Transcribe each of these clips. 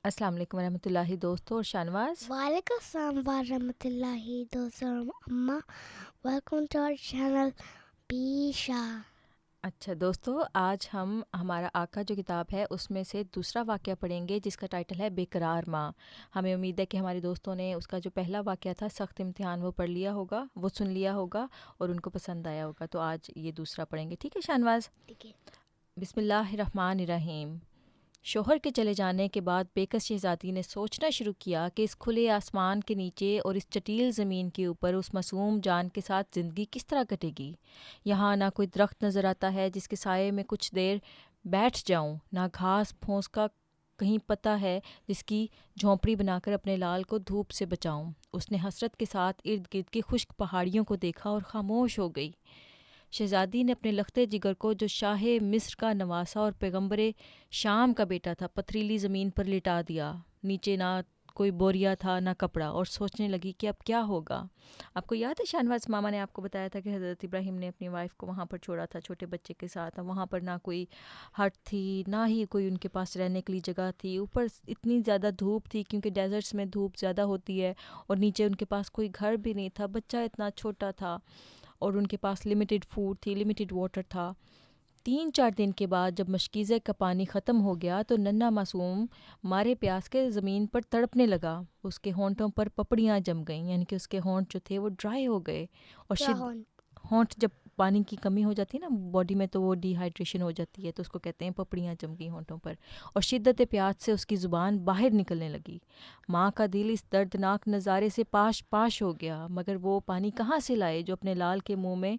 السلام علیکم ورحمۃ اللہ دوستو اور شانواز. وعلیکم السلام ورحمۃ اللہ دوستوں. اما ویلکم ٹو آور چینل پیشا. اچھا دوستو، آج ہم ہمارا آقا جو کتاب ہے اس میں سے دوسرا واقعہ پڑھیں گے جس کا ٹائٹل ہے بے قرار ماں. ہمیں امید ہے کہ ہمارے دوستوں نے اس کا جو پہلا واقعہ تھا سخت امتحان وہ پڑھ لیا ہوگا، وہ سن لیا ہوگا اور ان کو پسند آیا ہوگا. تو آج یہ دوسرا پڑھیں گے، ٹھیک ہے شانواز؟ ٹھیک ہے. بسم اللہ الرحمن الرحیم. شوہر کے چلے جانے کے بعد بےکس شہزادی نے سوچنا شروع کیا کہ اس کھلے آسمان کے نیچے اور اس چٹیل زمین کے اوپر اس معصوم جان کے ساتھ زندگی کس طرح کٹے گی. یہاں نہ کوئی درخت نظر آتا ہے جس کے سائے میں کچھ دیر بیٹھ جاؤں، نہ گھاس پھونس کا کہیں پتہ ہے جس کی جھونپڑی بنا کر اپنے لال کو دھوپ سے بچاؤں. اس نے حسرت کے ساتھ ارد گرد کی خشک پہاڑیوں کو دیکھا اور خاموش ہو گئی. شہزادی نے اپنے لختے جگر کو، جو شاہ مصر کا نواسا اور پیغمبر شام کا بیٹا تھا، پتھریلی زمین پر لٹا دیا. نیچے نہ کوئی بوریا تھا نہ کپڑا، اور سوچنے لگی کہ اب کیا ہوگا. آپ کو یاد ہے شانواز ماما نے آپ کو بتایا تھا کہ حضرت ابراہیم نے اپنی وائف کو وہاں پر چھوڑا تھا چھوٹے بچے کے ساتھ. وہاں پر نہ کوئی ہٹ تھی نہ ہی کوئی ان کے پاس رہنے کے لیے جگہ تھی. اوپر اتنی زیادہ دھوپ تھی کیونکہ ڈیزرٹس میں دھوپ زیادہ ہوتی ہے، اور نیچے ان کے پاس کوئی گھر بھی نہیں تھا. بچہ اتنا چھوٹا تھا اور ان کے پاس لمیٹڈ فوڈ تھی، لمیٹڈ واٹر تھا. 3-4 دن کے بعد جب مشکیزہ کا پانی ختم ہو گیا تو ننھا معصوم مارے پیاس کے زمین پر تڑپنے لگا. اس کے ہونٹوں پر پپڑیاں جم گئیں، یعنی کہ اس کے ہونٹ جو تھے وہ ڈرائی ہو گئے. اور کیا ہون؟ ہونٹ جب پانی کی کمی ہو جاتی ہے نا باڈی میں تو وہ ڈی ہائیڈریشن ہو جاتی ہے، تو اس کو کہتے ہیں پپڑیاں جم گئی ہونٹوں پر. اور شدت پیاس سے اس کی زبان باہر نکلنے لگی. ماں کا دل اس دردناک نظارے سے پاش پاش ہو گیا، مگر وہ پانی کہاں سے لائے جو اپنے لال کے منہ میں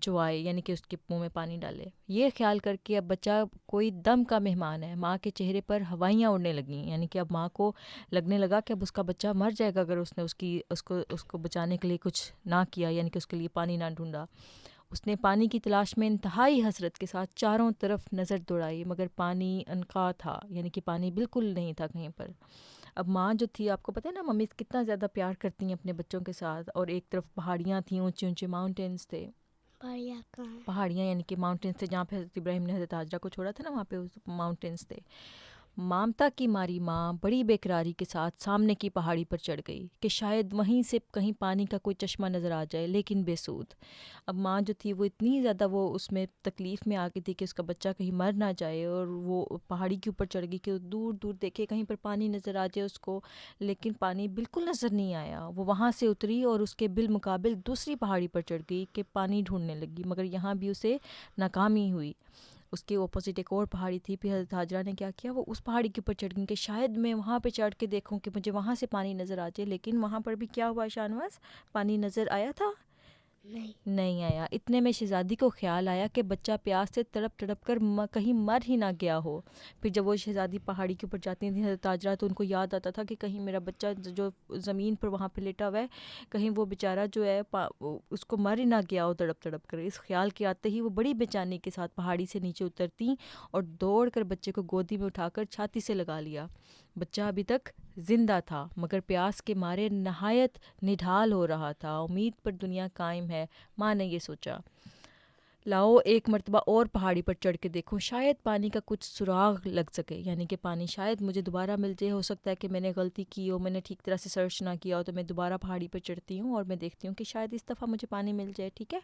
چوائے، یعنی کہ اس کے منہ میں پانی ڈالے. یہ خیال کر کے اب بچہ کوئی دم کا مہمان ہے. ماں کے چہرے پر ہوائیاں اڑنے لگیں، یعنی کہ اب ماں کو لگنے لگا کہ اب اس کا بچہ مر جائے گا اگر اس نے اس کو بچانے کے لیے کچھ نہ کیا، یعنی کہ اس کے لیے پانی نہ ڈھونڈا. اس نے پانی کی تلاش میں انتہائی حسرت کے ساتھ چاروں طرف نظر دوڑائی، مگر پانی عنقا تھا، یعنی کہ پانی بالکل نہیں تھا کہیں پر. اب ماں جو تھی، آپ کو پتہ ہے نا ممی کتنا زیادہ پیار کرتی ہیں اپنے بچوں کے ساتھ، اور ایک طرف پہاڑیاں تھیں، اونچے اونچے ماؤنٹینس تھے. بڑھیا کام. پہاڑیاں یعنی کہ ماؤنٹینس تھے جہاں پہ حضرت ابراہیم نے حضرت ہاجرہ کو چھوڑا تھا نا، وہاں پہ ماؤنٹینس تھے. مامتا کی ماری ماں بڑی بےقراری کے ساتھ سامنے کی پہاڑی پر چڑھ گئی کہ شاید وہیں سے کہیں پانی کا کوئی چشمہ نظر آ جائے، لیکن بے سود. اب ماں جو تھی وہ اتنی زیادہ وہ اس میں تکلیف میں آ گئی تھی کہ اس کا بچہ کہیں مر نہ جائے، اور وہ پہاڑی کے اوپر چڑھ گئی کہ دور دور دیکھے کہیں پر پانی نظر آ جائے اس کو، لیکن پانی بالکل نظر نہیں آیا. وہ وہاں سے اتری اور اس کے بالمقابل دوسری پہاڑی پر چڑھ گئی کہ پانی ڈھونڈنے لگی، مگر یہاں بھی اسے ناکامی ہوئی. اس کے اپوزٹ ایک اور پہاڑی تھی. پھر حضرت ہاجرہ نے کیا کیا، وہ اس پہاڑی کے اوپر چڑھ گئی کہ شاید میں وہاں پہ چڑھ کے دیکھوں کہ مجھے وہاں سے پانی نظر آ جائے. لیکن وہاں پر بھی کیا ہوا شانواز، پانی نظر آیا تھا؟ نہیں آیا. اتنے میں شہزادی کو خیال آیا کہ بچہ پیاس سے تڑپ تڑپ کر کہیں مر ہی نہ گیا ہو. پھر جب وہ شہزادی پہاڑی کے اوپر جاتی تھیں حضرت ہاجرہ، تو ان کو یاد آتا تھا کہ کہیں میرا بچہ جو زمین پر وہاں پہ لیٹا ہوا ہے، کہیں وہ بیچارہ جو ہے اس کو مر ہی نہ گیا ہو تڑپ تڑپ کر. اس خیال کے آتے ہی وہ بڑی بے چینی کے ساتھ پہاڑی سے نیچے اترتی اور دوڑ کر بچے کو گودی میں اٹھا کر چھاتی سے لگا لیا. بچہ ابھی تک زندہ تھا مگر پیاس کے مارے نہایت نڈھال ہو رہا تھا. امید پر دنیا قائم ہے، ماں نے یہ سوچا. لاؤ ایک مرتبہ اور پہاڑی پر چڑھ کے دیکھوں، شاید پانی کا کچھ سراغ لگ سکے، یعنی کہ پانی شاید مجھے دوبارہ مل جائے. ہو سکتا ہے کہ میں نے غلطی کی ہو، میں نے ٹھیک طرح سے سرچ نہ کیا ہو، تو میں دوبارہ پہاڑی پر چڑھتی ہوں اور میں دیکھتی ہوں کہ شاید اس دفعہ مجھے پانی مل جائے. ٹھیک ہے.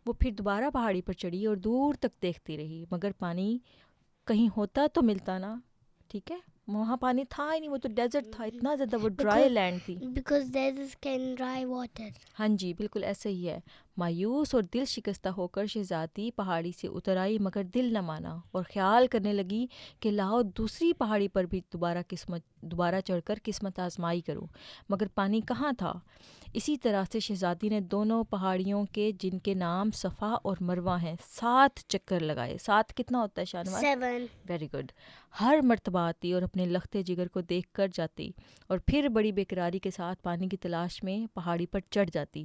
وہ پھر دوبارہ پہاڑی پر چڑھی اور دور تک دیکھتی رہی، مگر پانی کہیں ہوتا تو ملتا نا. ٹھیک ہے. وہاں پانی تھا ہی نہیں، وہ تو ڈیزرٹ تھا، اتنا زیادہ وہ ڈرائی لینڈ تھی. Because there is can dry water. ہاں جی بالکل ایسے ہی ہے. مایوس اور دل شکستہ ہو کر شہزادی پہاڑی سے اتر آئی، مگر دل نہ مانا اور خیال کرنے لگی کہ لاؤ دوسری پہاڑی پر بھی دوبارہ چڑھ کر قسمت آزمائی کروں. مگر پانی کہاں تھا. اسی طرح سے شہزادی نے دونوں پہاڑیوں کے، جن کے نام صفا اور مروہ ہیں، 7 چکر لگائے. 7 کتنا ہوتا ہے شانواز؟ 7. Very good. ہر مرتبہ آتی اور اپنے لختے جگر کو دیکھ کر جاتی، اور پھر بڑی بےقراری کے ساتھ پانی کی تلاش میں پہاڑی پر چڑھ جاتی.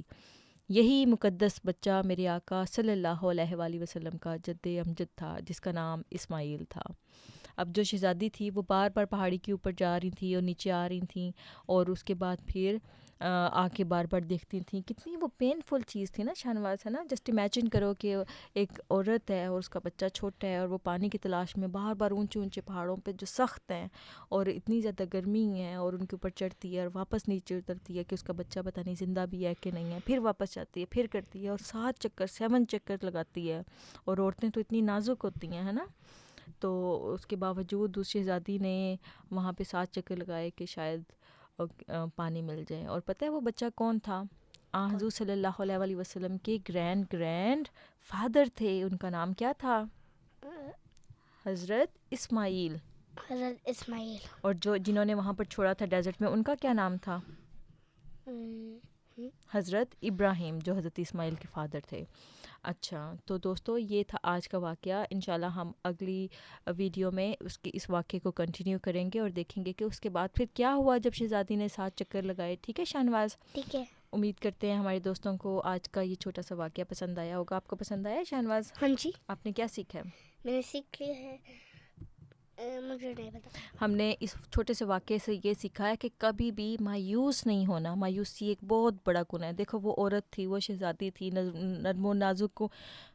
یہی مقدس بچہ میرے آقا صلی اللہ علیہ وآلہ وسلم کا جد امجد تھا، جس کا نام اسماعیل تھا. اب جو شہزادی تھی وہ بار بار پہاڑی کے اوپر جا رہی تھی اور نیچے آ رہی تھیں، اور اس کے بعد پھر آ کے بار بار دیکھتی تھیں. کتنی وہ پینفل چیز تھی نا شہنواز, ہے نا. جسٹ امیجن کرو کہ ایک عورت ہے اور اس کا بچہ چھوٹا ہے اور وہ پانی کی تلاش میں بار بار اونچے اونچے پہاڑوں پہ جو سخت ہیں اور اتنی زیادہ گرمی ہے اور ان کے اوپر چڑھتی ہے اور واپس نیچے اترتی ہے کہ اس کا بچہ پتہ نہیں زندہ بھی ہے کہ نہیں ہے, پھر واپس جاتی ہے, پھر کرتی ہے اور 7 چکر لگاتی ہے. اور عورتیں تو اتنی نازک ہوتی ہیں, ہے نا. تو اس کے باوجود اس شہزادی نے وہاں پہ 7 چکر لگائے کہ شاید پانی مل جائے. اور پتہ ہے وہ بچہ کون تھا؟ حضور صلی اللہ علیہ وسلم کے گرینڈ فادر تھے. ان کا نام کیا تھا؟ حضرت اسماعیل. حضرت اسماعیل. اور جنہوں نے وہاں پر چھوڑا تھا ڈیزرٹ میں, ان کا کیا نام تھا؟ حضرت ابراہیم, جو حضرت اسماعیل کے فادر تھے. اچھا, تو دوستو یہ تھا آج کا واقعہ. انشاءاللہ ہم اگلی ویڈیو میں اس واقعے کو کنٹینیو کریں گے اور دیکھیں گے کہ اس کے بعد پھر کیا ہوا جب شہزادی نے 7 چکر لگائے. ٹھیک ہے شہنواز؟ ٹھیک ہے. امید کرتے ہیں ہمارے دوستوں کو آج کا یہ چھوٹا سا واقعہ پسند آیا ہوگا. آپ کو پسند آیا شہنواز؟ ہاں جی. آپ نے کیا سیکھا ہے؟ میں نے سیکھ لیا ہے, مجھے نہیں پتا. ہم نے اس چھوٹے سے واقعے سے یہ سیکھا ہے کہ کبھی بھی مایوس نہیں ہونا. مایوسی ایک بہت بڑا گناہ ہے. دیکھو وہ عورت تھی, وہ شہزادی تھی, نرم و نازک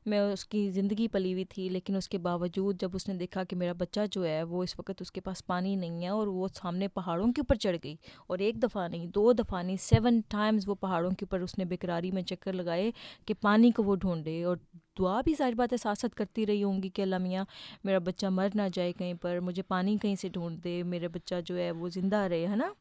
میں اس کی زندگی پلی ہوئی تھی, لیکن اس کے باوجود جب اس نے دیکھا کہ میرا بچہ جو ہے وہ اس وقت اس کے پاس پانی نہیں ہے اور وہ سامنے پہاڑوں کے اوپر چڑھ گئی, اور 1 دفعہ نہیں, 2 دفعہ نہیں, 7 ٹائمز وہ پہاڑوں کے اوپر اس نے بیقراری میں چکر لگائے کہ پانی کو وہ ڈھونڈے. اور دعا بھی ظاہر بات ہے ساتھ ساتھ کرتی رہی ہوں گی کہ اللہ میاں میرا بچہ مر نہ جائے کہیں پر, مجھے پانی کہیں سے ڈھونڈ دے, میرا بچہ جو ہے وہ زندہ رہے, ہے نا.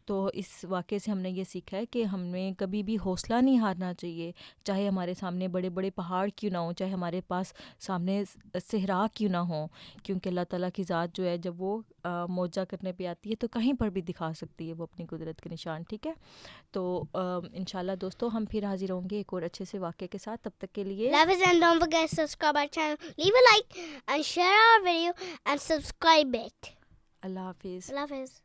تو اس واقعے سے ہم نے یہ سیکھا ہے کہ ہمیں کبھی بھی حوصلہ نہیں ہارنا چاہیے, چاہے ہمارے سامنے بڑے بڑے پہاڑ کیوں نہ ہوں, چاہے ہمارے پاس سامنے صحرا کیوں نہ ہوں, کیونکہ اللہ تعالیٰ کی ذات جو ہے جب وہ معجزہ کرنے پہ آتی ہے تو کہیں پر بھی دکھا سکتی ہے وہ اپنی قدرت کے نشان. ٹھیک ہے, تو انشاءاللہ دوستو ہم پھر حاضر ہوں گے ایک اور اچھے سے واقعے کے ساتھ. تب تک کے لیے love us and don't forget to subscribe our channel, leave a like and share our video and subscribe it. اللہ حافظ. اللہ حافظ.